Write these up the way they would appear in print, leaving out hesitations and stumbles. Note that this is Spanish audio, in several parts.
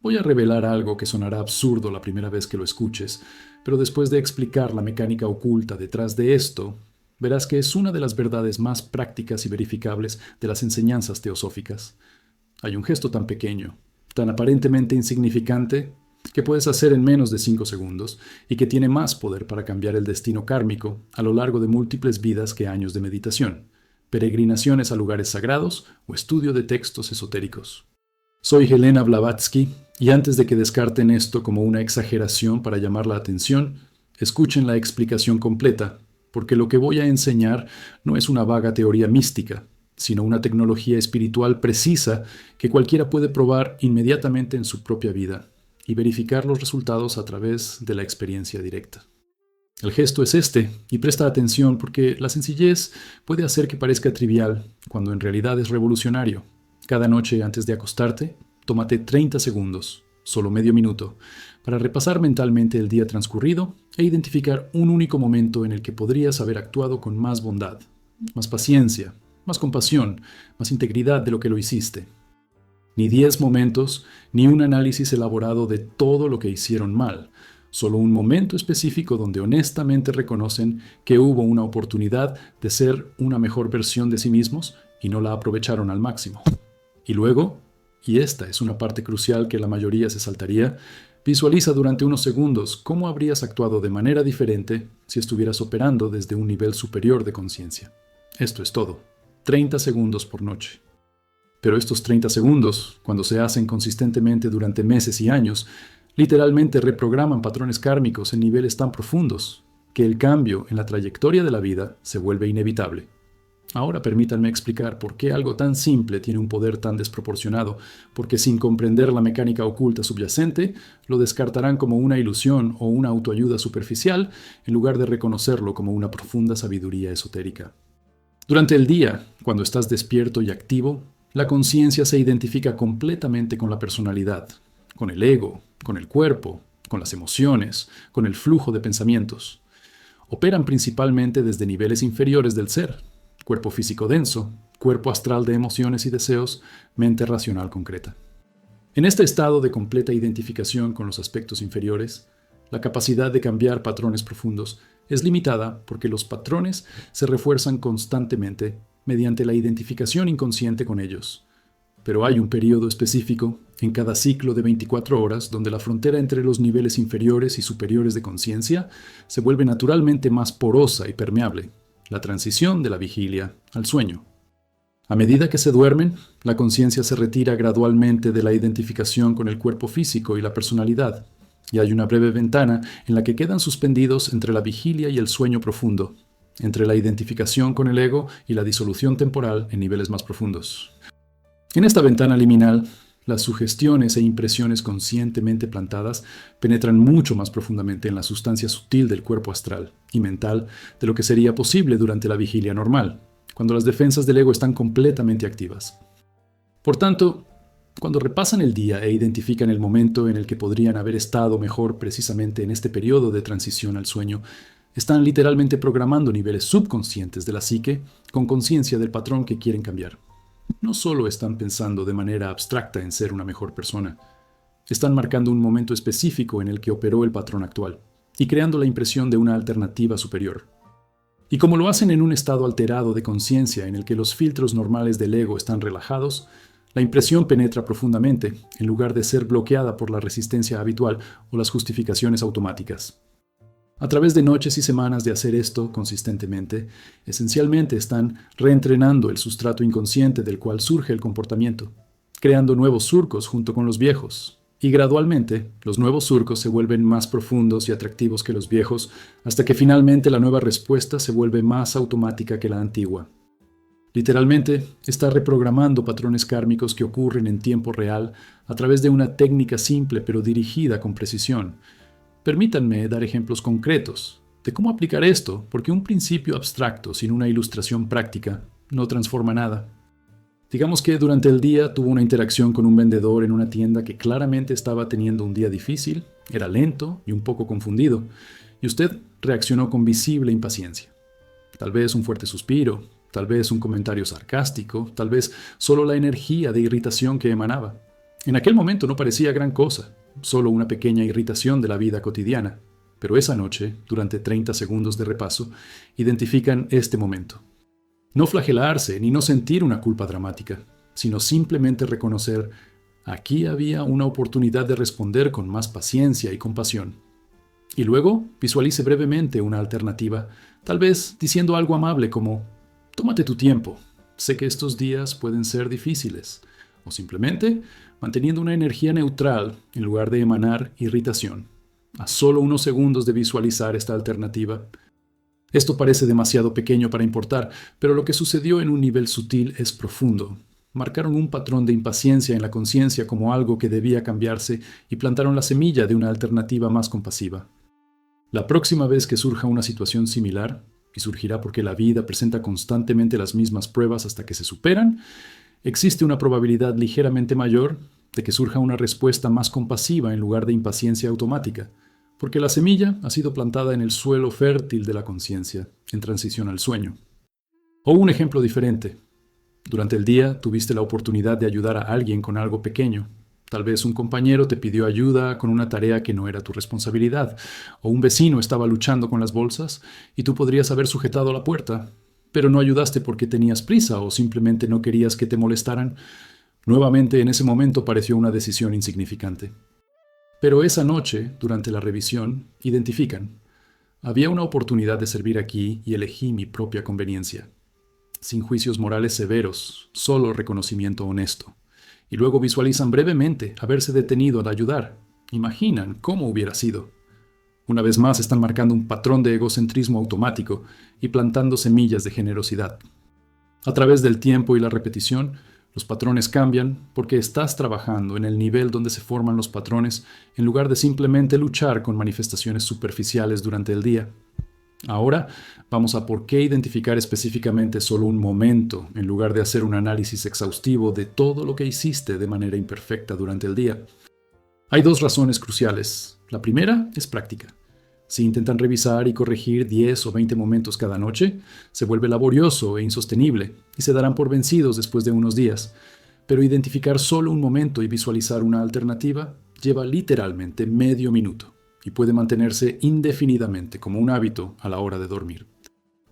Voy a revelar algo que sonará absurdo la primera vez que lo escuches, pero después de explicar la mecánica oculta detrás de esto, verás que es una de las verdades más prácticas y verificables de las enseñanzas teosóficas. Hay un gesto tan pequeño, tan aparentemente insignificante, que puedes hacer en menos de 5 segundos y que tiene más poder para cambiar el destino kármico a lo largo de múltiples vidas que años de meditación, peregrinaciones a lugares sagrados o estudio de textos esotéricos. Soy Helena Blavatsky, y antes de que descarten esto como una exageración para llamar la atención, escuchen la explicación completa, porque lo que voy a enseñar no es una vaga teoría mística, sino una tecnología espiritual precisa que cualquiera puede probar inmediatamente en su propia vida y verificar los resultados a través de la experiencia directa. El gesto es este, y presta atención porque la sencillez puede hacer que parezca trivial, cuando en realidad es revolucionario. Cada noche antes de acostarte, tómate 30 segundos, solo medio minuto, para repasar mentalmente el día transcurrido e identificar un único momento en el que podrías haber actuado con más bondad, más paciencia, más compasión, más integridad de lo que lo hiciste. Ni 10 momentos, ni un análisis elaborado de todo lo que hicieron mal, solo un momento específico donde honestamente reconocen que hubo una oportunidad de ser una mejor versión de sí mismos y no la aprovecharon al máximo. Y luego, y esta es una parte crucial que la mayoría se saltaría, visualiza durante unos segundos cómo habrías actuado de manera diferente si estuvieras operando desde un nivel superior de conciencia. Esto es todo. 30 segundos por noche. Pero estos 30 segundos, cuando se hacen consistentemente durante meses y años, literalmente reprograman patrones kármicos en niveles tan profundos que el cambio en la trayectoria de la vida se vuelve inevitable. Ahora permítanme explicar por qué algo tan simple tiene un poder tan desproporcionado, porque sin comprender la mecánica oculta subyacente, lo descartarán como una ilusión o una autoayuda superficial, en lugar de reconocerlo como una profunda sabiduría esotérica. Durante el día, cuando estás despierto y activo, la conciencia se identifica completamente con la personalidad, con el ego, con el cuerpo, con las emociones, con el flujo de pensamientos. Operan principalmente desde niveles inferiores del ser: cuerpo físico denso, cuerpo astral de emociones y deseos, mente racional concreta. En este estado de completa identificación con los aspectos inferiores, la capacidad de cambiar patrones profundos es limitada porque los patrones se refuerzan constantemente mediante la identificación inconsciente con ellos. Pero hay un periodo específico en cada ciclo de 24 horas donde la frontera entre los niveles inferiores y superiores de conciencia se vuelve naturalmente más porosa y permeable: la transición de la vigilia al sueño. A medida que se duermen, la conciencia se retira gradualmente de la identificación con el cuerpo físico y la personalidad, y hay una breve ventana en la que quedan suspendidos entre la vigilia y el sueño profundo, entre la identificación con el ego y la disolución temporal en niveles más profundos. En esta ventana liminal, las sugestiones e impresiones conscientemente plantadas penetran mucho más profundamente en la sustancia sutil del cuerpo astral y mental de lo que sería posible durante la vigilia normal, cuando las defensas del ego están completamente activas. Por tanto, cuando repasan el día e identifican el momento en el que podrían haber estado mejor precisamente en este periodo de transición al sueño, están literalmente programando niveles subconscientes de la psique con conciencia del patrón que quieren cambiar. No solo están pensando de manera abstracta en ser una mejor persona, están marcando un momento específico en el que operó el patrón actual y creando la impresión de una alternativa superior. Y como lo hacen en un estado alterado de conciencia en el que los filtros normales del ego están relajados, la impresión penetra profundamente en lugar de ser bloqueada por la resistencia habitual o las justificaciones automáticas. A través de noches y semanas de hacer esto consistentemente, esencialmente están reentrenando el sustrato inconsciente del cual surge el comportamiento, creando nuevos surcos junto con los viejos. Y gradualmente, los nuevos surcos se vuelven más profundos y atractivos que los viejos, hasta que finalmente la nueva respuesta se vuelve más automática que la antigua. Literalmente, está reprogramando patrones kármicos que ocurren en tiempo real a través de una técnica simple pero dirigida con precisión. Permítanme dar ejemplos concretos de cómo aplicar esto, porque un principio abstracto sin una ilustración práctica no transforma nada. Digamos que durante el día tuvo una interacción con un vendedor en una tienda que claramente estaba teniendo un día difícil, era lento y un poco confundido, y usted reaccionó con visible impaciencia. Tal vez un fuerte suspiro, tal vez un comentario sarcástico, tal vez solo la energía de irritación que emanaba. En aquel momento no parecía gran cosa, solo una pequeña irritación de la vida cotidiana, pero esa noche, durante 30 segundos de repaso, identifican este momento. No flagelarse ni no sentir una culpa dramática, sino simplemente reconocer: aquí había una oportunidad de responder con más paciencia y compasión. Y luego visualice brevemente una alternativa, tal vez diciendo algo amable como: tómate tu tiempo, sé que estos días pueden ser difíciles, o simplemente manteniendo una energía neutral en lugar de emanar irritación. A solo unos segundos de visualizar esta alternativa. Esto parece demasiado pequeño para importar, pero lo que sucedió en un nivel sutil es profundo. Marcaron un patrón de impaciencia en la conciencia como algo que debía cambiarse y plantaron la semilla de una alternativa más compasiva. La próxima vez que surja una situación similar, y surgirá porque la vida presenta constantemente las mismas pruebas hasta que se superan, existe una probabilidad ligeramente mayor de que surja una respuesta más compasiva en lugar de impaciencia automática, porque la semilla ha sido plantada en el suelo fértil de la conciencia, en transición al sueño. O un ejemplo diferente. Durante el día tuviste la oportunidad de ayudar a alguien con algo pequeño. Tal vez un compañero te pidió ayuda con una tarea que no era tu responsabilidad, o un vecino estaba luchando con las bolsas y tú podrías haber sujetado la puerta, pero no ayudaste porque tenías prisa o simplemente no querías que te molestaran. Nuevamente, en ese momento pareció una decisión insignificante. Pero esa noche, durante la revisión, identifican: había una oportunidad de servir aquí y elegí mi propia conveniencia. Sin juicios morales severos, solo reconocimiento honesto. Y luego visualizan brevemente haberse detenido al ayudar. Imaginan cómo hubiera sido. Una vez más están marcando un patrón de egocentrismo automático y plantando semillas de generosidad. A través del tiempo y la repetición, los patrones cambian porque estás trabajando en el nivel donde se forman los patrones en lugar de simplemente luchar con manifestaciones superficiales durante el día. Ahora vamos a por qué identificar específicamente solo un momento en lugar de hacer un análisis exhaustivo de todo lo que hiciste de manera imperfecta durante el día. Hay dos razones cruciales. La primera es práctica. Si intentan revisar y corregir 10 o 20 momentos cada noche, se vuelve laborioso e insostenible y se darán por vencidos después de unos días. Pero identificar solo un momento y visualizar una alternativa lleva literalmente medio minuto y puede mantenerse indefinidamente como un hábito a la hora de dormir.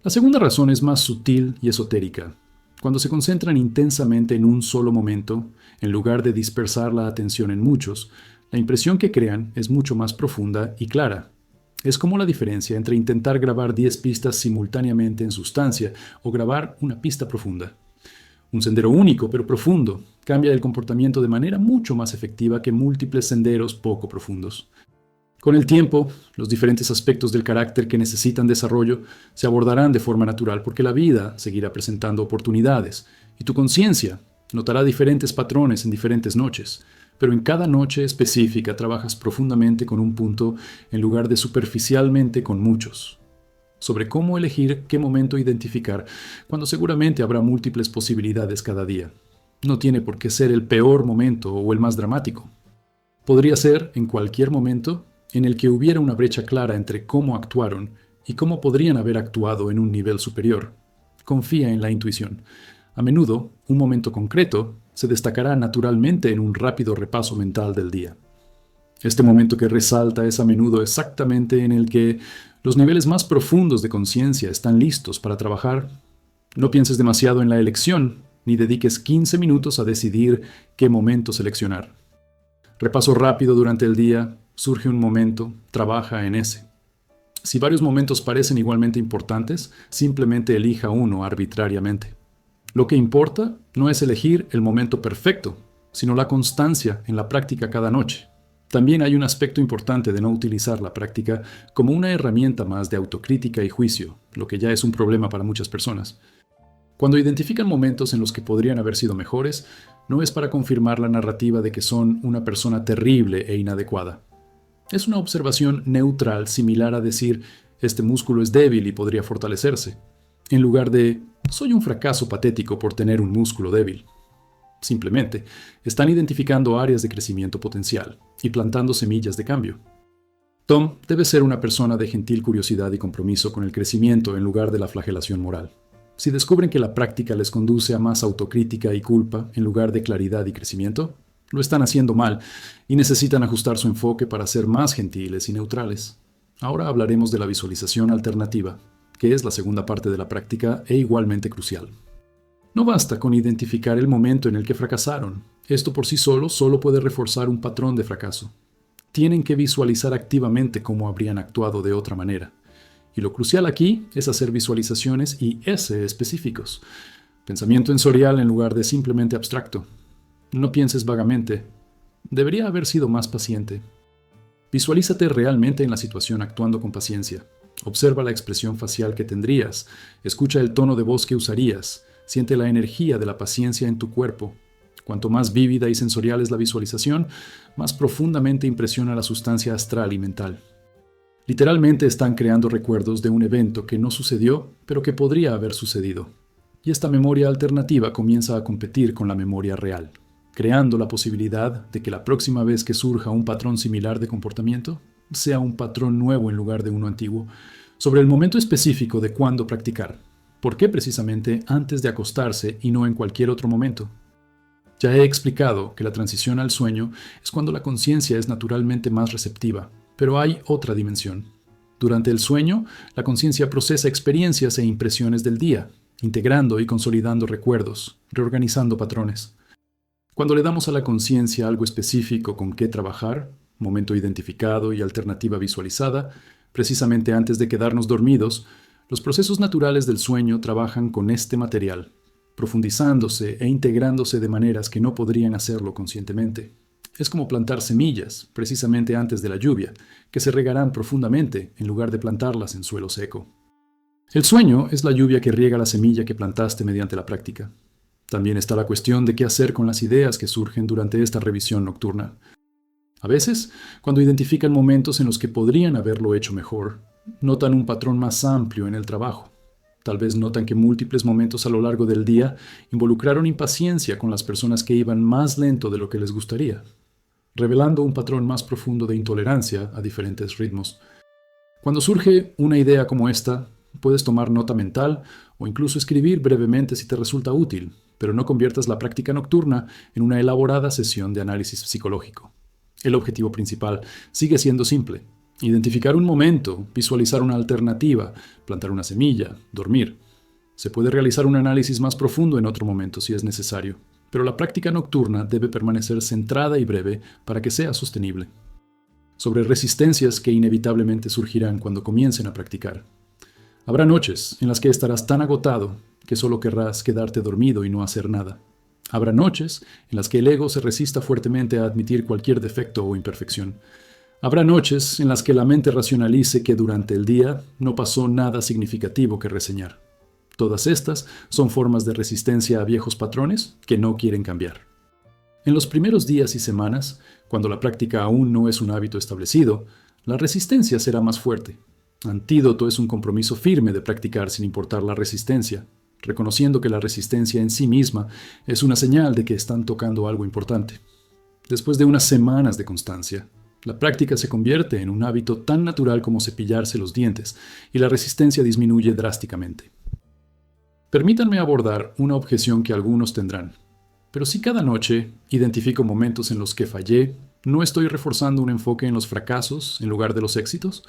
La segunda razón es más sutil y esotérica. Cuando se concentran intensamente en un solo momento, en lugar de dispersar la atención en muchos, la impresión que crean es mucho más profunda y clara. Es como la diferencia entre intentar grabar 10 pistas simultáneamente en sustancia o grabar una pista profunda. Un sendero único pero profundo cambia el comportamiento de manera mucho más efectiva que múltiples senderos poco profundos. Con el tiempo, los diferentes aspectos del carácter que necesitan desarrollo se abordarán de forma natural porque la vida seguirá presentando oportunidades y tu conciencia notará diferentes patrones en diferentes noches. Pero en cada noche específica trabajas profundamente con un punto en lugar de superficialmente con muchos. Sobre cómo elegir qué momento identificar, cuando seguramente habrá múltiples posibilidades cada día. No tiene por qué ser el peor momento o el más dramático. Podría ser, en cualquier momento, en el que hubiera una brecha clara entre cómo actuaron y cómo podrían haber actuado en un nivel superior. Confía en la intuición. A menudo, un momento concreto se destacará naturalmente en un rápido repaso mental del día. Este momento que resalta es a menudo exactamente en el que los niveles más profundos de conciencia están listos para trabajar. No pienses demasiado en la elección, ni dediques 15 minutos a decidir qué momento seleccionar. Repaso rápido durante el día, surge un momento, trabaja en ese. Si varios momentos parecen igualmente importantes, simplemente elija uno arbitrariamente. Lo que importa no es elegir el momento perfecto, sino la constancia en la práctica cada noche. También hay un aspecto importante de no utilizar la práctica como una herramienta más de autocrítica y juicio, lo que ya es un problema para muchas personas. Cuando identifican momentos en los que podrían haber sido mejores, no es para confirmar la narrativa de que son una persona terrible e inadecuada. Es una observación neutral similar a decir: este músculo es débil y podría fortalecerse, en lugar de soy un fracaso patético por tener un músculo débil. Simplemente, están identificando áreas de crecimiento potencial y plantando semillas de cambio. Tom debe ser una persona de gentil curiosidad y compromiso con el crecimiento en lugar de la flagelación moral. Si descubren que la práctica les conduce a más autocrítica y culpa en lugar de claridad y crecimiento, Lo están haciendo mal y necesitan ajustar su enfoque para ser más gentiles y neutrales. Ahora hablaremos de la visualización alternativa, que es la segunda parte de la práctica e igualmente crucial. No basta con identificar el momento en el que fracasaron. Esto por sí solo puede reforzar un patrón de fracaso. Tienen que visualizar activamente cómo habrían actuado de otra manera. Y lo crucial aquí es hacer visualizaciones y S específicos. Pensamiento sensorial en lugar de simplemente abstracto. No pienses vagamente. Debería haber sido más paciente. Visualízate realmente en la situación actuando con paciencia. Observa la expresión facial que tendrías. Escucha el tono de voz que usarías. Siente la energía de la paciencia en tu cuerpo. Cuanto más vívida y sensorial es la visualización, más profundamente impresiona la sustancia astral y mental. Literalmente están creando recuerdos de un evento que no sucedió, pero que podría haber sucedido. Y esta memoria alternativa comienza a competir con la memoria real, creando la posibilidad de que la próxima vez que surja un patrón similar de comportamiento, sea un patrón nuevo en lugar de uno antiguo, sobre el momento específico de cuándo practicar. ¿Por qué precisamente antes de acostarse y no en cualquier otro momento? Ya he explicado que la transición al sueño es cuando la conciencia es naturalmente más receptiva, pero hay otra dimensión. Durante el sueño, la conciencia procesa experiencias e impresiones del día, integrando y consolidando recuerdos, reorganizando patrones. Cuando le damos a la conciencia algo específico con qué trabajar, momento identificado y alternativa visualizada, precisamente antes de quedarnos dormidos, los procesos naturales del sueño trabajan con este material, profundizándose e integrándose de maneras que no podrían hacerlo conscientemente. Es como plantar semillas, precisamente antes de la lluvia, que se regarán profundamente en lugar de plantarlas en suelo seco. El sueño es la lluvia que riega la semilla que plantaste mediante la práctica. También está la cuestión de qué hacer con las ideas que surgen durante esta revisión nocturna. A veces, cuando identifican momentos en los que podrían haberlo hecho mejor, notan un patrón más amplio en el trabajo. Tal vez notan que múltiples momentos a lo largo del día involucraron impaciencia con las personas que iban más lento de lo que les gustaría, revelando un patrón más profundo de intolerancia a diferentes ritmos. Cuando surge una idea como esta, puedes tomar nota mental o incluso escribir brevemente si te resulta útil, pero no conviertas la práctica nocturna en una elaborada sesión de análisis psicológico. El objetivo principal sigue siendo simple: identificar un momento, visualizar una alternativa, plantar una semilla, dormir. Se puede realizar un análisis más profundo en otro momento si es necesario, pero la práctica nocturna debe permanecer centrada y breve para que sea sostenible. Sobre resistencias que inevitablemente surgirán cuando comiencen a practicar. Habrá noches en las que estarás tan agotado que solo querrás quedarte dormido y no hacer nada. Habrá noches en las que el ego se resista fuertemente a admitir cualquier defecto o imperfección. Habrá noches en las que la mente racionalice que durante el día no pasó nada significativo que reseñar. Todas estas son formas de resistencia a viejos patrones que no quieren cambiar. En los primeros días y semanas, cuando la práctica aún no es un hábito establecido, la resistencia será más fuerte. Antídoto es un compromiso firme de practicar sin importar la resistencia, reconociendo que la resistencia en sí misma es una señal de que están tocando algo importante. Después de unas semanas de constancia, la práctica se convierte en un hábito tan natural como cepillarse los dientes y la resistencia disminuye drásticamente. Permítanme abordar una objeción que algunos tendrán. Pero si cada noche identifico momentos en los que fallé, ¿no estoy reforzando un enfoque en los fracasos en lugar de los éxitos?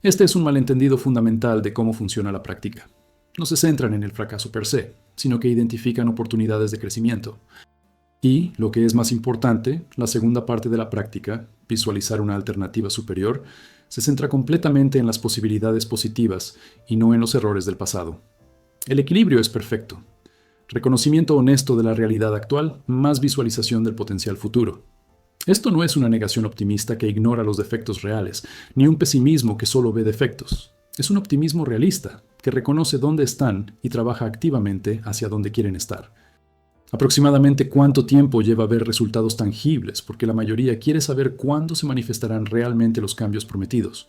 Este es un malentendido fundamental de cómo funciona la práctica. No se centran en el fracaso per se, sino que identifican oportunidades de crecimiento. Y, lo que es más importante, la segunda parte de la práctica, visualizar una alternativa superior, se centra completamente en las posibilidades positivas y no en los errores del pasado. El equilibrio es perfecto. Reconocimiento honesto de la realidad actual, más visualización del potencial futuro. Esto no es una negación optimista que ignora los defectos reales, ni un pesimismo que solo ve defectos. Es un optimismo realista, que reconoce dónde están y trabaja activamente hacia dónde quieren estar. Aproximadamente cuánto tiempo lleva a ver resultados tangibles, porque la mayoría quiere saber cuándo se manifestarán realmente los cambios prometidos.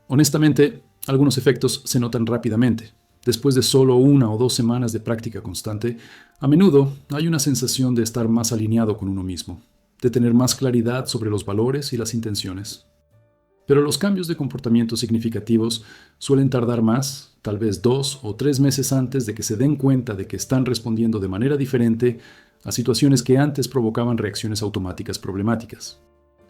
Honestamente, algunos efectos se notan rápidamente. Después de solo 1 o 2 semanas de práctica constante, a menudo hay una sensación de estar más alineado con uno mismo, de tener más claridad sobre los valores y las intenciones. Pero los cambios de comportamiento significativos suelen tardar más, tal vez 2 o 3 meses antes de que se den cuenta de que están respondiendo de manera diferente a situaciones que antes provocaban reacciones automáticas problemáticas.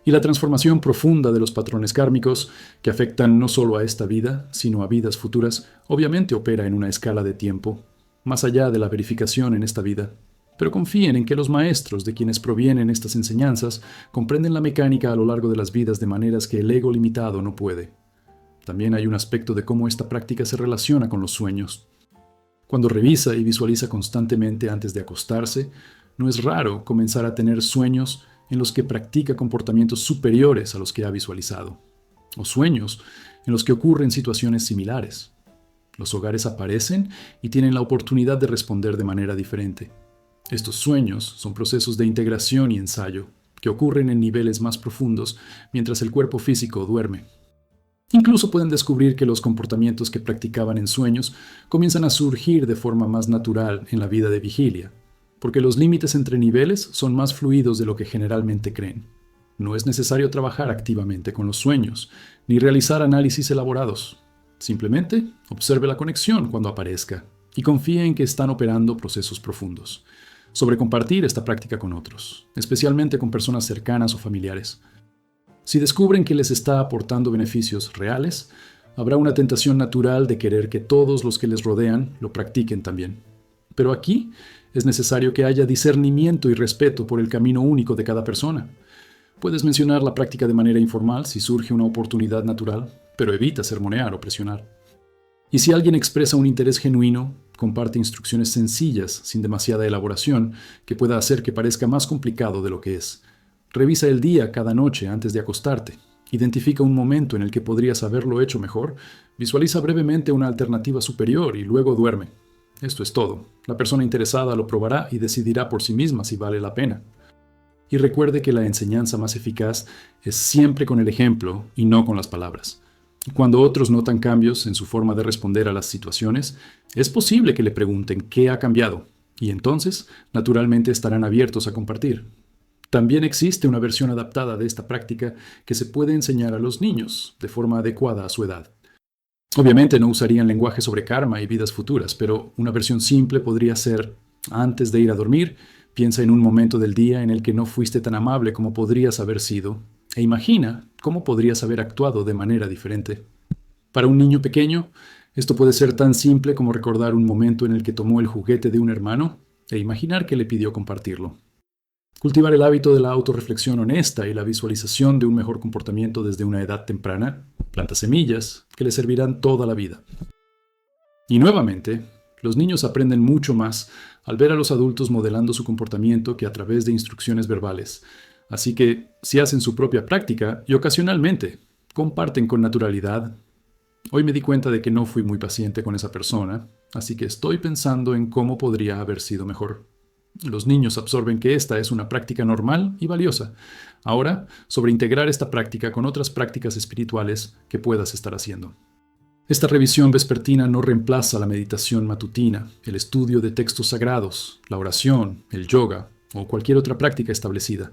Y la transformación profunda de los patrones kármicos, que afectan no solo a esta vida, sino a vidas futuras, obviamente opera en una escala de tiempo, más allá de la verificación en esta vida. Pero confíen en que los maestros de quienes provienen estas enseñanzas comprenden la mecánica a lo largo de las vidas de maneras que el ego limitado no puede. También hay un aspecto de cómo esta práctica se relaciona con los sueños. Cuando revisa y visualiza constantemente antes de acostarse, no es raro comenzar a tener sueños en los que practica comportamientos superiores a los que ha visualizado, o sueños en los que ocurren situaciones similares. Los hogares aparecen y tienen la oportunidad de responder de manera diferente. Estos sueños son procesos de integración y ensayo que ocurren en niveles más profundos mientras el cuerpo físico duerme. Incluso pueden descubrir que los comportamientos que practicaban en sueños comienzan a surgir de forma más natural en la vida de vigilia, porque los límites entre niveles son más fluidos de lo que generalmente creen. No es necesario trabajar activamente con los sueños, ni realizar análisis elaborados. Simplemente observe la conexión cuando aparezca y confíe en que están operando procesos profundos. Sobre compartir esta práctica con otros, especialmente con personas cercanas o familiares. Si descubren que les está aportando beneficios reales, habrá una tentación natural de querer que todos los que les rodean lo practiquen también. Pero aquí es necesario que haya discernimiento y respeto por el camino único de cada persona. Puedes mencionar la práctica de manera informal si surge una oportunidad natural, pero evita sermonear o presionar. Y si alguien expresa un interés genuino, comparte instrucciones sencillas, sin demasiada elaboración, que pueda hacer que parezca más complicado de lo que es. Revisa el día cada noche antes de acostarte. Identifica un momento en el que podrías haberlo hecho mejor. Visualiza brevemente una alternativa superior y luego duerme. Esto es todo. La persona interesada lo probará y decidirá por sí misma si vale la pena. Y recuerde que la enseñanza más eficaz es siempre con el ejemplo y no con las palabras. Cuando otros notan cambios en su forma de responder a las situaciones, es posible que le pregunten qué ha cambiado, y entonces, naturalmente, estarán abiertos a compartir. También existe una versión adaptada de esta práctica que se puede enseñar a los niños, de forma adecuada a su edad. Obviamente no usarían lenguaje sobre karma y vidas futuras, pero una versión simple podría ser: antes de ir a dormir, piensa en un momento del día en el que no fuiste tan amable como podrías haber sido, e imagina cómo podrías haber actuado de manera diferente. Para un niño pequeño, esto puede ser tan simple como recordar un momento en el que tomó el juguete de un hermano e imaginar que le pidió compartirlo. Cultivar el hábito de la autorreflexión honesta y la visualización de un mejor comportamiento desde una edad temprana planta semillas que le servirán toda la vida. Y nuevamente, los niños aprenden mucho más al ver a los adultos modelando su comportamiento que a través de instrucciones verbales. Así que, si hacen su propia práctica y ocasionalmente comparten con naturalidad: hoy me di cuenta de que no fui muy paciente con esa persona, así que estoy pensando en cómo podría haber sido mejor. Los niños absorben que esta es una práctica normal y valiosa. Ahora, sobre integrar esta práctica con otras prácticas espirituales que puedas estar haciendo. Esta revisión vespertina no reemplaza la meditación matutina, el estudio de textos sagrados, la oración, el yoga o cualquier otra práctica establecida,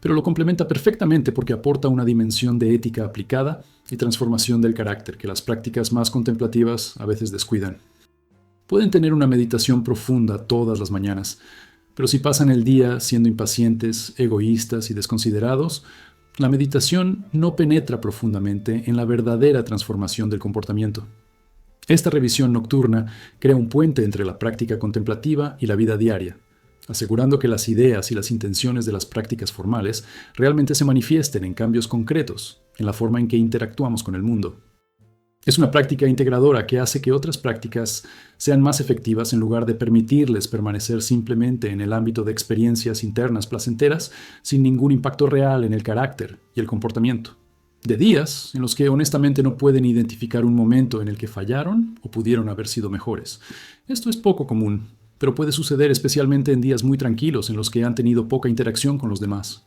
pero lo complementa perfectamente porque aporta una dimensión de ética aplicada y transformación del carácter que las prácticas más contemplativas a veces descuidan. Pueden tener una meditación profunda todas las mañanas, pero si pasan el día siendo impacientes, egoístas y desconsiderados, la meditación no penetra profundamente en la verdadera transformación del comportamiento. Esta revisión nocturna crea un puente entre la práctica contemplativa y la vida diaria, asegurando que las ideas y las intenciones de las prácticas formales realmente se manifiesten en cambios concretos en la forma en que interactuamos con el mundo. Es una práctica integradora que hace que otras prácticas sean más efectivas en lugar de permitirles permanecer simplemente en el ámbito de experiencias internas placenteras sin ningún impacto real en el carácter y el comportamiento. De días en los que honestamente no pueden identificar un momento en el que fallaron o pudieron haber sido mejores. Esto es poco común, pero puede suceder especialmente en días muy tranquilos en los que han tenido poca interacción con los demás.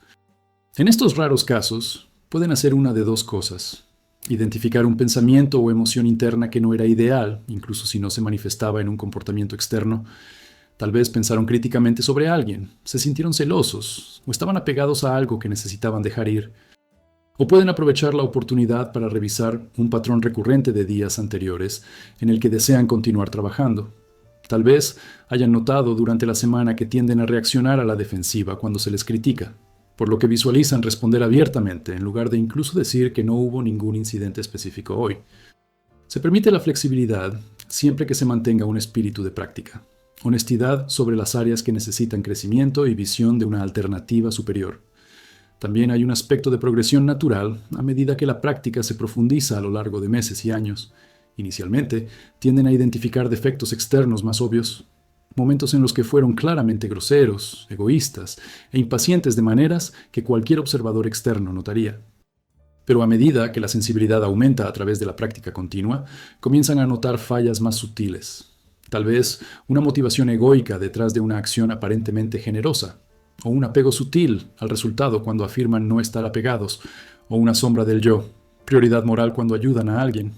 En estos raros casos, pueden hacer una de dos cosas: identificar un pensamiento o emoción interna que no era ideal, incluso si no se manifestaba en un comportamiento externo. Tal vez pensaron críticamente sobre alguien, se sintieron celosos o estaban apegados a algo que necesitaban dejar ir. O pueden aprovechar la oportunidad para revisar un patrón recurrente de días anteriores en el que desean continuar trabajando. Tal vez hayan notado durante la semana que tienden a reaccionar a la defensiva cuando se les critica, por lo que visualizan responder abiertamente en lugar de incluso decir que no hubo ningún incidente específico hoy. Se permite la flexibilidad siempre que se mantenga un espíritu de práctica, honestidad sobre las áreas que necesitan crecimiento y visión de una alternativa superior. También hay un aspecto de progresión natural a medida que la práctica se profundiza a lo largo de meses y años. Inicialmente, tienden a identificar defectos externos más obvios, momentos en los que fueron claramente groseros, egoístas e impacientes de maneras que cualquier observador externo notaría. Pero a medida que la sensibilidad aumenta a través de la práctica continua, comienzan a notar fallas más sutiles. Tal vez una motivación egoica detrás de una acción aparentemente generosa, o un apego sutil al resultado cuando afirman no estar apegados, o una sombra del yo, prioridad moral cuando ayudan a alguien.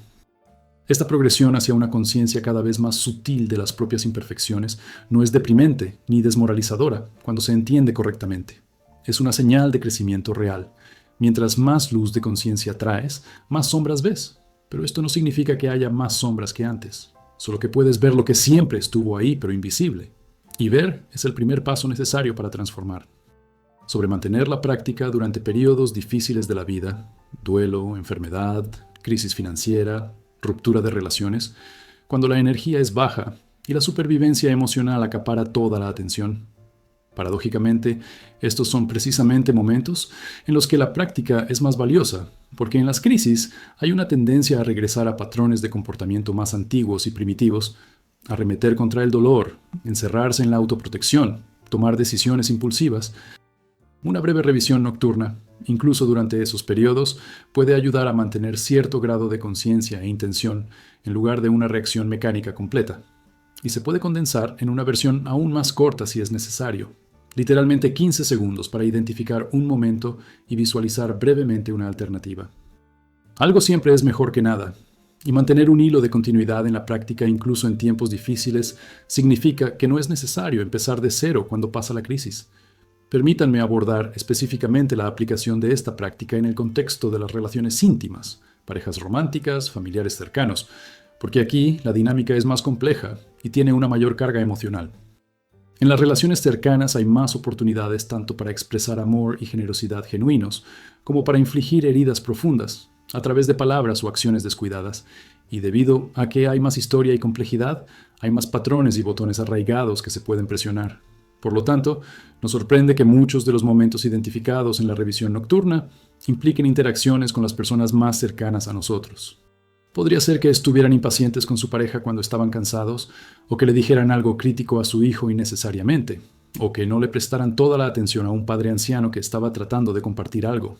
Esta progresión hacia una conciencia cada vez más sutil de las propias imperfecciones no es deprimente ni desmoralizadora cuando se entiende correctamente. Es una señal de crecimiento real. Mientras más luz de conciencia traes, más sombras ves. Pero esto no significa que haya más sombras que antes, solo que puedes ver lo que siempre estuvo ahí pero invisible. Y ver es el primer paso necesario para transformar. Sobre mantener la práctica durante periodos difíciles de la vida, duelo, enfermedad, crisis financiera, ruptura de relaciones, cuando la energía es baja y la supervivencia emocional acapara toda la atención. Paradójicamente, estos son precisamente momentos en los que la práctica es más valiosa, porque en las crisis hay una tendencia a regresar a patrones de comportamiento más antiguos y primitivos, a arremeter contra el dolor, encerrarse en la autoprotección, tomar decisiones impulsivas. Una breve revisión nocturna, incluso durante esos periodos, puede ayudar a mantener cierto grado de conciencia e intención en lugar de una reacción mecánica completa. Y se puede condensar en una versión aún más corta si es necesario. Literalmente 15 segundos para identificar un momento y visualizar brevemente una alternativa. Algo siempre es mejor que nada, y mantener un hilo de continuidad en la práctica incluso en tiempos difíciles significa que no es necesario empezar de cero cuando pasa la crisis. Permítanme abordar específicamente la aplicación de esta práctica en el contexto de las relaciones íntimas, parejas románticas, familiares cercanos, porque aquí la dinámica es más compleja y tiene una mayor carga emocional. En las relaciones cercanas hay más oportunidades tanto para expresar amor y generosidad genuinos, como para infligir heridas profundas, a través de palabras o acciones descuidadas, y debido a que hay más historia y complejidad, hay más patrones y botones arraigados que se pueden presionar. Por lo tanto, nos sorprende que muchos de los momentos identificados en la revisión nocturna impliquen interacciones con las personas más cercanas a nosotros. Podría ser que estuvieran impacientes con su pareja cuando estaban cansados, o que le dijeran algo crítico a su hijo innecesariamente, o que no le prestaran toda la atención a un padre anciano que estaba tratando de compartir algo.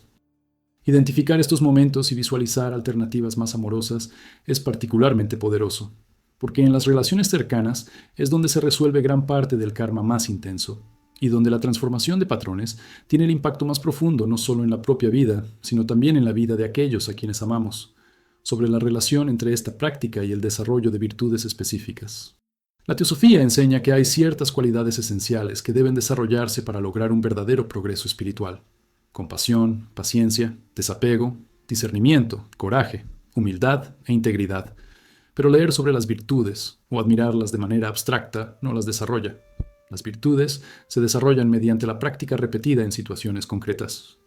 Identificar estos momentos y visualizar alternativas más amorosas es particularmente poderoso, porque en las relaciones cercanas es donde se resuelve gran parte del karma más intenso, y donde la transformación de patrones tiene el impacto más profundo no solo en la propia vida, sino también en la vida de aquellos a quienes amamos, sobre la relación entre esta práctica y el desarrollo de virtudes específicas. La teosofía enseña que hay ciertas cualidades esenciales que deben desarrollarse para lograr un verdadero progreso espiritual: compasión, paciencia, desapego, discernimiento, coraje, humildad e integridad. Pero leer sobre las virtudes o admirarlas de manera abstracta no las desarrolla. Las virtudes se desarrollan mediante la práctica repetida en situaciones concretas.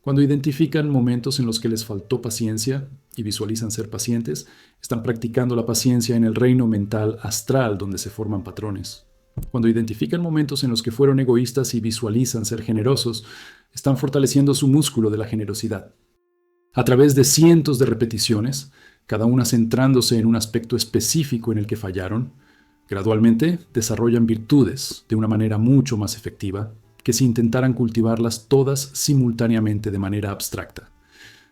Cuando identifican momentos en los que les faltó paciencia y visualizan ser pacientes, están practicando la paciencia en el reino mental astral donde se forman patrones. Cuando identifican momentos en los que fueron egoístas y visualizan ser generosos, están fortaleciendo su músculo de la generosidad. A través de cientos de repeticiones, cada una centrándose en un aspecto específico en el que fallaron, gradualmente desarrollan virtudes de una manera mucho más efectiva que si intentaran cultivarlas todas simultáneamente de manera abstracta.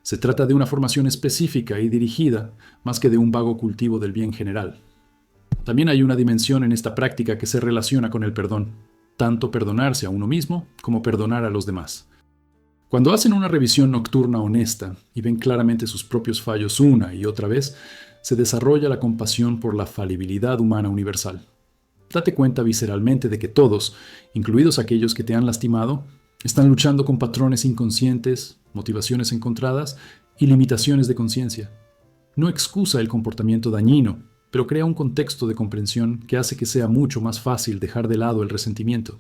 Se trata de una formación específica y dirigida, más que de un vago cultivo del bien general. También hay una dimensión en esta práctica que se relaciona con el perdón, tanto perdonarse a uno mismo como perdonar a los demás. Cuando hacen una revisión nocturna honesta y ven claramente sus propios fallos una y otra vez, se desarrolla la compasión por la falibilidad humana universal. Date cuenta visceralmente de que todos, incluidos aquellos que te han lastimado, están luchando con patrones inconscientes, motivaciones encontradas y limitaciones de conciencia. No excusa el comportamiento dañino, pero crea un contexto de comprensión que hace que sea mucho más fácil dejar de lado el resentimiento.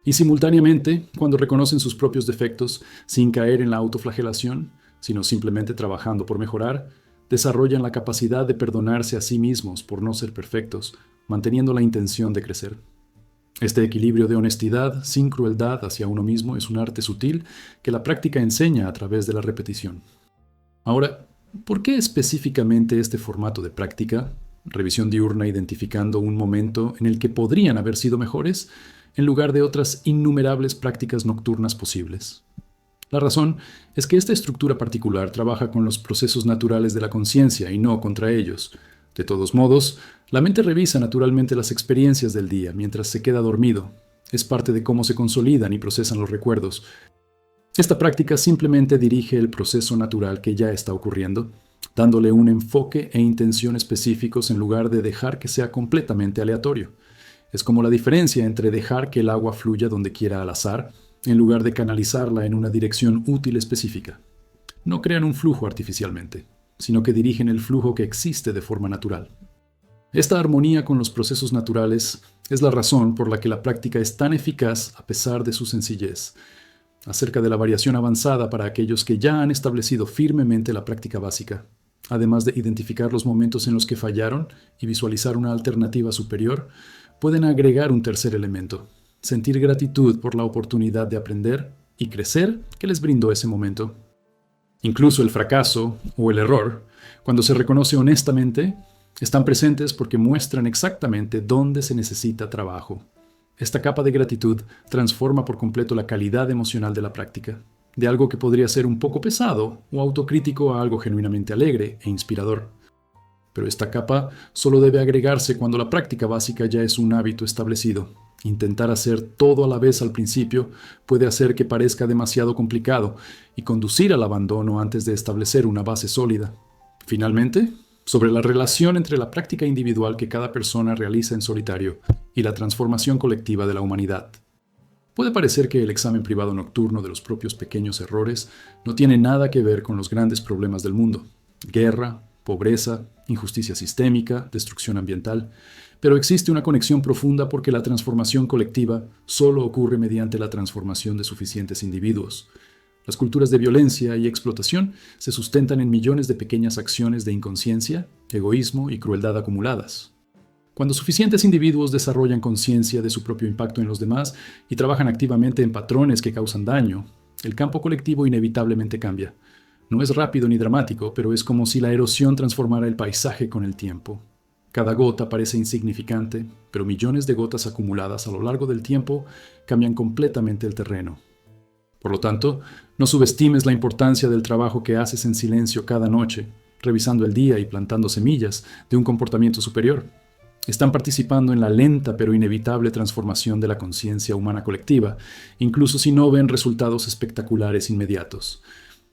Y simultáneamente, cuando reconocen sus propios defectos sin caer en la autoflagelación, sino simplemente trabajando por mejorar, desarrollan la capacidad de perdonarse a sí mismos por no ser perfectos, manteniendo la intención de crecer. Este equilibrio de honestidad sin crueldad hacia uno mismo es un arte sutil que la práctica enseña a través de la repetición. Ahora, ¿por qué específicamente este formato de práctica? Revisión diurna identificando un momento en el que podrían haber sido mejores, en lugar de otras innumerables prácticas nocturnas posibles. La razón es que esta estructura particular trabaja con los procesos naturales de la conciencia y no contra ellos. De todos modos, la mente revisa naturalmente las experiencias del día mientras se queda dormido. Es parte de cómo se consolidan y procesan los recuerdos. Esta práctica simplemente dirige el proceso natural que ya está ocurriendo, dándole un enfoque e intención específicos en lugar de dejar que sea completamente aleatorio. Es como la diferencia entre dejar que el agua fluya donde quiera al azar, en lugar de canalizarla en una dirección útil específica. No crean un flujo artificialmente, sino que dirigen el flujo que existe de forma natural. Esta armonía con los procesos naturales es la razón por la que la práctica es tan eficaz a pesar de su sencillez. Acerca de la variación avanzada para aquellos que ya han establecido firmemente la práctica básica, además de identificar los momentos en los que fallaron y visualizar una alternativa superior, pueden agregar un tercer elemento: sentir gratitud por la oportunidad de aprender y crecer que les brindó ese momento. Incluso el fracaso o el error, cuando se reconoce honestamente, están presentes porque muestran exactamente dónde se necesita trabajo. Esta capa de gratitud transforma por completo la calidad emocional de la práctica, de algo que podría ser un poco pesado o autocrítico a algo genuinamente alegre e inspirador. Pero esta capa solo debe agregarse cuando la práctica básica ya es un hábito establecido. Intentar hacer todo a la vez al principio puede hacer que parezca demasiado complicado y conducir al abandono antes de establecer una base sólida. Finalmente, sobre la relación entre la práctica individual que cada persona realiza en solitario y la transformación colectiva de la humanidad. Puede parecer que el examen privado nocturno de los propios pequeños errores no tiene nada que ver con los grandes problemas del mundo: guerra, pobreza, injusticia sistémica, destrucción ambiental, pero existe una conexión profunda porque la transformación colectiva solo ocurre mediante la transformación de suficientes individuos. Las culturas de violencia y explotación se sustentan en millones de pequeñas acciones de inconsciencia, egoísmo y crueldad acumuladas. Cuando suficientes individuos desarrollan conciencia de su propio impacto en los demás y trabajan activamente en patrones que causan daño, el campo colectivo inevitablemente cambia. No es rápido ni dramático, pero es como si la erosión transformara el paisaje con el tiempo. Cada gota parece insignificante, pero millones de gotas acumuladas a lo largo del tiempo cambian completamente el terreno. Por lo tanto, no subestimes la importancia del trabajo que haces en silencio cada noche, revisando el día y plantando semillas de un comportamiento superior. Están participando en la lenta pero inevitable transformación de la conciencia humana colectiva, incluso si no ven resultados espectaculares inmediatos.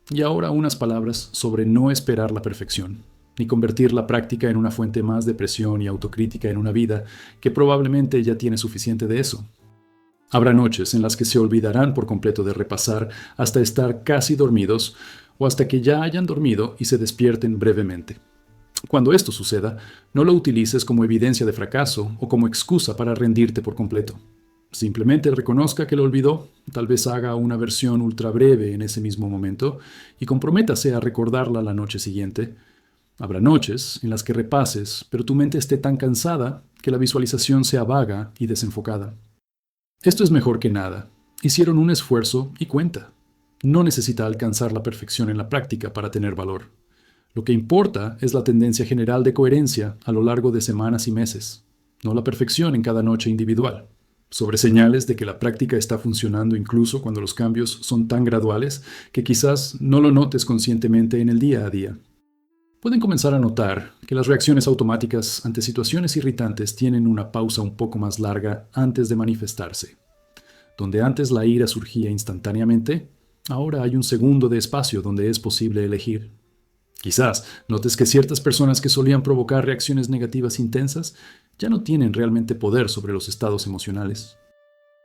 Y ahora unas palabras sobre no esperar la perfección, ni convertir la práctica en una fuente más de presión y autocrítica en una vida que probablemente ya tiene suficiente de eso. Habrá noches en las que se olvidarán por completo de repasar hasta estar casi dormidos o hasta que ya hayan dormido y se despierten brevemente. Cuando esto suceda, no lo utilices como evidencia de fracaso o como excusa para rendirte por completo. Simplemente reconozca que lo olvidó, tal vez haga una versión ultra breve en ese mismo momento y comprométase a recordarla la noche siguiente. Habrá noches en las que repases, pero tu mente esté tan cansada que la visualización sea vaga y desenfocada. Esto es mejor que nada. Hicieron un esfuerzo y cuenta. No necesita alcanzar la perfección en la práctica para tener valor. Lo que importa es la tendencia general de coherencia a lo largo de semanas y meses, no la perfección en cada noche individual. Sobre señales de que la práctica está funcionando incluso cuando los cambios son tan graduales que quizás no lo notes conscientemente en el día a día. Pueden comenzar a notar que las reacciones automáticas ante situaciones irritantes tienen una pausa un poco más larga antes de manifestarse. Donde antes la ira surgía instantáneamente, ahora hay un segundo de espacio donde es posible elegir. Quizás notes que ciertas personas que solían provocar reacciones negativas intensas ya no tienen realmente poder sobre los estados emocionales.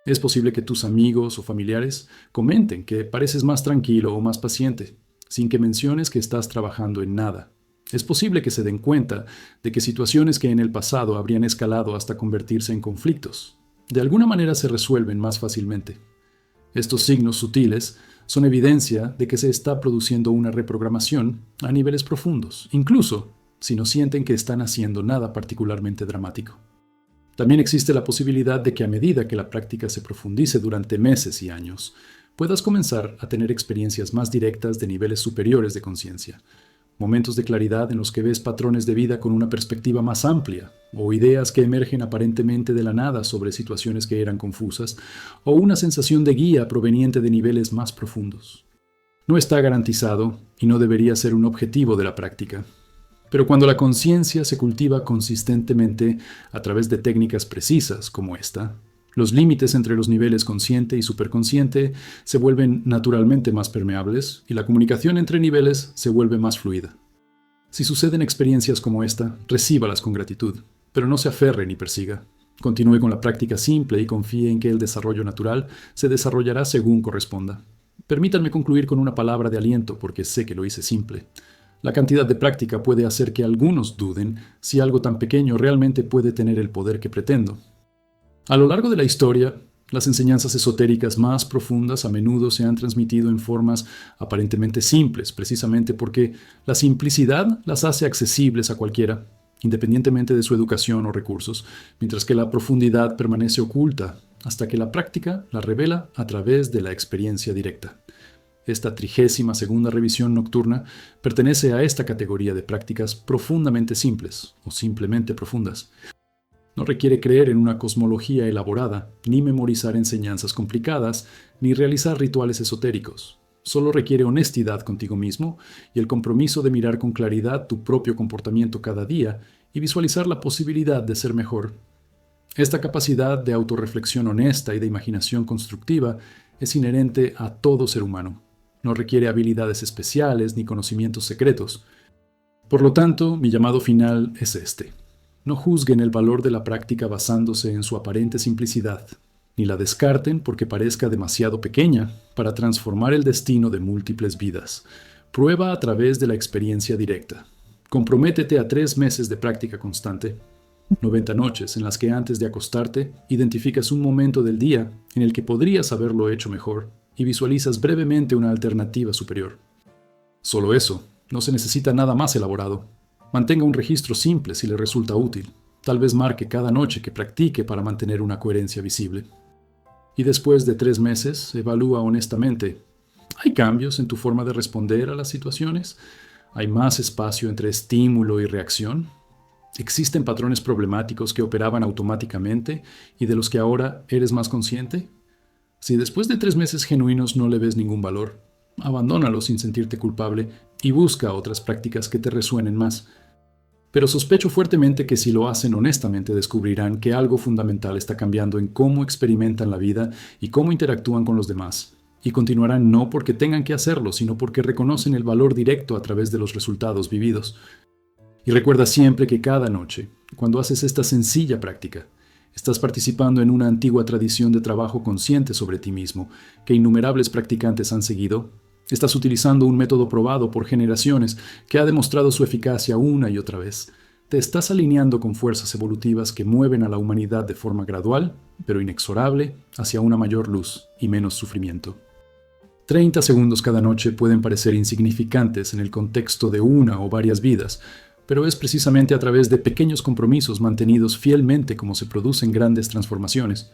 Es posible que tus amigos o familiares comenten que pareces más tranquilo o más paciente, sin que menciones que estás trabajando en nada. Es posible que se den cuenta de que situaciones que en el pasado habrían escalado hasta convertirse en conflictos, de alguna manera se resuelven más fácilmente. Estos signos sutiles son evidencia de que se está produciendo una reprogramación a niveles profundos, incluso si no sienten que están haciendo nada particularmente dramático. También existe la posibilidad de que a medida que la práctica se profundice durante meses y años, puedas comenzar a tener experiencias más directas de niveles superiores de conciencia, momentos de claridad en los que ves patrones de vida con una perspectiva más amplia, o ideas que emergen aparentemente de la nada sobre situaciones que eran confusas, o una sensación de guía proveniente de niveles más profundos. No está garantizado y no debería ser un objetivo de la práctica. Pero cuando la conciencia se cultiva consistentemente a través de técnicas precisas como esta, los límites entre los niveles consciente y superconsciente se vuelven naturalmente más permeables y la comunicación entre niveles se vuelve más fluida. Si suceden experiencias como esta, recíbalas con gratitud, pero no se aferre ni persiga. Continúe con la práctica simple y confíe en que el desarrollo natural se desarrollará según corresponda. Permítanme concluir con una palabra de aliento porque sé que lo hice simple. La cantidad de práctica puede hacer que algunos duden si algo tan pequeño realmente puede tener el poder que pretendo. A lo largo de la historia, las enseñanzas esotéricas más profundas a menudo se han transmitido en formas aparentemente simples, precisamente porque la simplicidad las hace accesibles a cualquiera, independientemente de su educación o recursos, mientras que la profundidad permanece oculta hasta que la práctica la revela a través de la experiencia directa. Esta 32ª revisión nocturna pertenece a esta categoría de prácticas profundamente simples o simplemente profundas. No requiere creer en una cosmología elaborada, ni memorizar enseñanzas complicadas, ni realizar rituales esotéricos. Solo requiere honestidad contigo mismo y el compromiso de mirar con claridad tu propio comportamiento cada día y visualizar la posibilidad de ser mejor. Esta capacidad de autorreflexión honesta y de imaginación constructiva es inherente a todo ser humano. No requiere habilidades especiales ni conocimientos secretos. Por lo tanto, mi llamado final es este. No juzguen el valor de la práctica basándose en su aparente simplicidad, ni la descarten porque parezca demasiado pequeña para transformar el destino de múltiples vidas. Prueba a través de la experiencia directa. Comprométete a 3 meses de práctica constante. 90 noches en las que antes de acostarte identificas un momento del día en el que podrías haberlo hecho mejor y visualizas brevemente una alternativa superior. Solo eso, no se necesita nada más elaborado. Mantenga un registro simple si le resulta útil. Tal vez marque cada noche que practique para mantener una coherencia visible. Y después de 3 meses, evalúa honestamente. ¿Hay cambios en tu forma de responder a las situaciones? ¿Hay más espacio entre estímulo y reacción? ¿Existen patrones problemáticos que operaban automáticamente y de los que ahora eres más consciente? Si después de 3 meses genuinos no le ves ningún valor, abandónalo sin sentirte culpable y busca otras prácticas que te resuenen más. Pero sospecho fuertemente que si lo hacen honestamente descubrirán que algo fundamental está cambiando en cómo experimentan la vida y cómo interactúan con los demás. Y continuarán no porque tengan que hacerlo, sino porque reconocen el valor directo a través de los resultados vividos. Y recuerda siempre que cada noche, cuando haces esta sencilla práctica, estás participando en una antigua tradición de trabajo consciente sobre ti mismo, que innumerables practicantes han seguido. Estás utilizando un método probado por generaciones que ha demostrado su eficacia una y otra vez. Te estás alineando con fuerzas evolutivas que mueven a la humanidad de forma gradual, pero inexorable, hacia una mayor luz y menos sufrimiento. 30 segundos cada noche pueden parecer insignificantes en el contexto de una o varias vidas, pero es precisamente a través de pequeños compromisos mantenidos fielmente como se producen grandes transformaciones.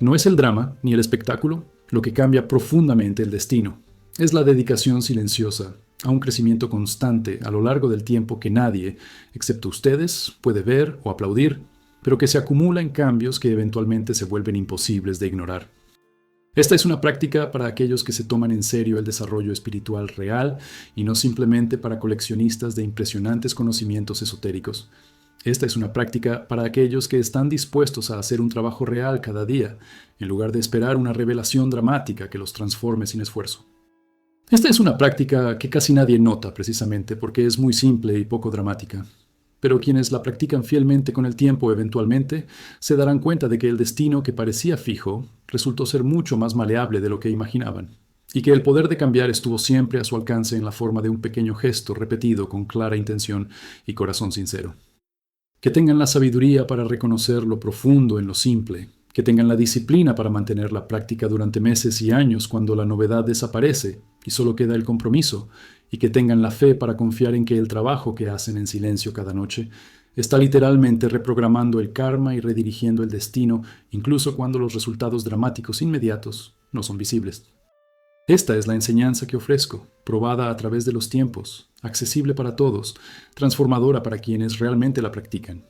No es el drama ni el espectáculo lo que cambia profundamente el destino. Es la dedicación silenciosa a un crecimiento constante a lo largo del tiempo que nadie, excepto ustedes, puede ver o aplaudir, pero que se acumula en cambios que eventualmente se vuelven imposibles de ignorar. Esta es una práctica para aquellos que se toman en serio el desarrollo espiritual real y no simplemente para coleccionistas de impresionantes conocimientos esotéricos. Esta es una práctica para aquellos que están dispuestos a hacer un trabajo real cada día, en lugar de esperar una revelación dramática que los transforme sin esfuerzo. Esta es una práctica que casi nadie nota precisamente porque es muy simple y poco dramática. Pero quienes la practican fielmente con el tiempo eventualmente se darán cuenta de que el destino que parecía fijo resultó ser mucho más maleable de lo que imaginaban. y que el poder de cambiar estuvo siempre a su alcance en la forma de un pequeño gesto repetido con clara intención y corazón sincero. Que tengan la sabiduría para reconocer lo profundo en lo simple, que tengan la disciplina para mantener la práctica durante meses y años cuando la novedad desaparece y solo queda el compromiso, y que tengan la fe para confiar en que el trabajo que hacen en silencio cada noche está literalmente reprogramando el karma y redirigiendo el destino, incluso cuando los resultados dramáticos inmediatos no son visibles. Esta es la enseñanza que ofrezco, probada a través de los tiempos, accesible para todos, transformadora para quienes realmente la practican.